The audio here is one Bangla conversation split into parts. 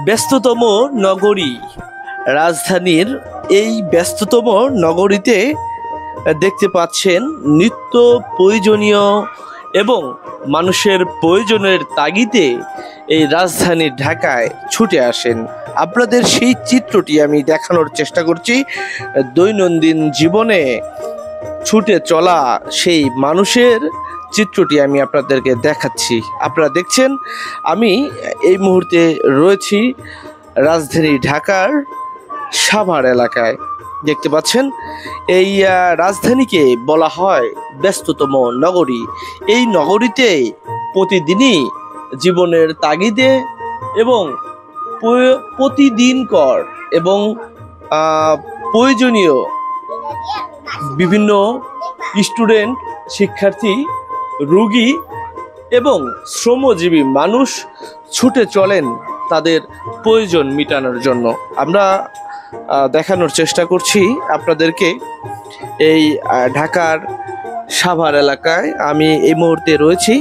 ব্যস্ততম নগরী, রাজধানীর এই ব্যস্ততম নগরীতে দেখতে পাচ্ছেন নিত্য প্রয়োজনীয় এবং মানুষের প্রয়োজনের তাগিদে এই রাজধানী ঢাকায় ছুটে আসেন। আপনাদের সেই চিত্রটি আমি দেখানোর চেষ্টা করছি। দৈনন্দিন জীবনে ছুটে চলা সেই মানুষের চিত্রটি আমি আপনাদেরকে দেখাচ্ছি। আপনারা দেখছেন আমি এই মুহূর্তে রয়েছি রাজধানী ঢাকার সাভার এলাকায়। দেখতে পাচ্ছেন এই রাজধানীকে বলা হয় ব্যস্ততম নগরী। এই নগরীতে প্রতিদিনই জীবনের তাগিদে এবং প্রতিদিনকর এবং প্রয়োজনীয় বিভিন্ন স্টুডেন্ট, শিক্ষার্থী, রোগী এবং শ্রমজীবী মানুষ ছুটে চলেন তাদের প্রয়োজন মেটানোর জন্য। আমরা দেখানোর চেষ্টা করছি আপনাদেরকে এই ঢাকার সাভার এলাকায় আমি এই মুহূর্তে রয়েছি।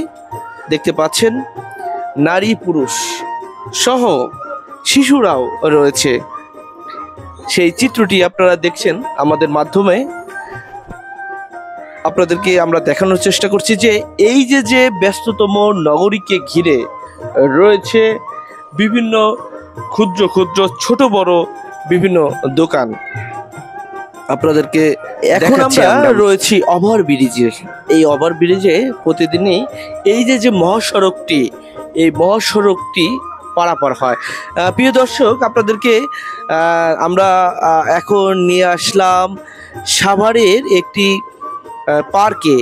দেখতে পাচ্ছেন নারী পুরুষ সহ শিশুরাও রয়েছে। সেই চিত্রটি আপনারা দেখছেন আমাদের মাধ্যমে। আপনাদেরকে আমরা দেখানোর চেষ্টা করছি যে এই যে ব্যস্ততম নগরীকে ঘিরে রয়েছে বিভিন্ন ক্ষুদ্র ক্ষুদ্র ছোট বড় বিভিন্ন দোকান। আপনাদেরকে এখন আমরা রয়েছি ওভারব্রিজে। এই ওভারব্রিজে প্রতিদিনই এই যে মহাসড়কটি, এই মহাসড়কটি পারাপার হয়। প্রিয় দর্শক, আপনাদেরকে আমরা এখন নিয়ে আসলাম সাভারের একটি পার্কে।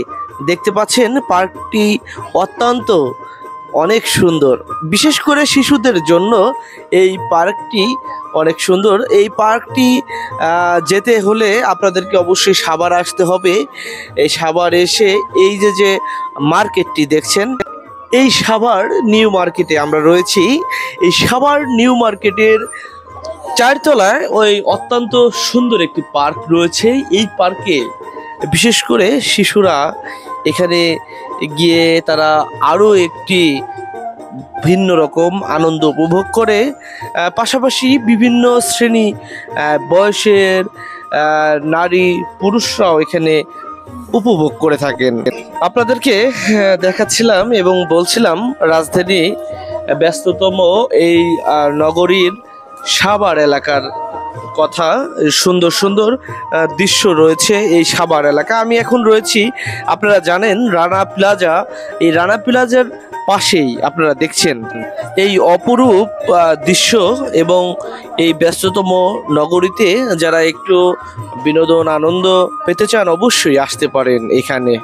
দেখতে পাচ্ছেন পার্কটি অত্যন্ত অনেক সুন্দর, বিশেষ করে শিশুদের জন্য এই পার্কটি অনেক সুন্দর। এই পার্কটি যেতে হলে আপনাদেরকে অবশ্যই সাভার আসতে হবে। এই সাভার এসে এই যে মার্কেটটি দেখছেন, এই সাভার নিউ মার্কেটে আমরা রয়েছি। এই সাভার নিউ মার্কেটের চারতলায় ওই অত্যন্ত সুন্দর একটি পার্ক রয়েছে। এই পার্কে বিশেষ করে শিশুরা এখানে গিয়ে তারা আরও একটি ভিন্ন রকম আনন্দ উপভোগ করে। পাশাপাশি বিভিন্ন শ্রেণী বয়সের নারী পুরুষরাও এখানে উপভোগ করে থাকেন। আপনাদেরকে দেখাচ্ছিলাম এবং বলছিলাম রাজধানী ব্যস্ততম এই নগরীর সাভার এলাকার কথা। সুন্দর সুন্দর দৃশ্য রয়েছে এই সাভার এলাকা। আমি এখন রয়েছি, আপনারা জানেন, রানা প্লাজা। এই রানা প্লাজার পাশেই আপনারা দেখছেন এই অপরূপ দৃশ্য। এবং এই ব্যস্ততম নগরীতে যারা একটু বিনোদন আনন্দ পেতে চান অবশ্যই আসতে পারেন এখানে।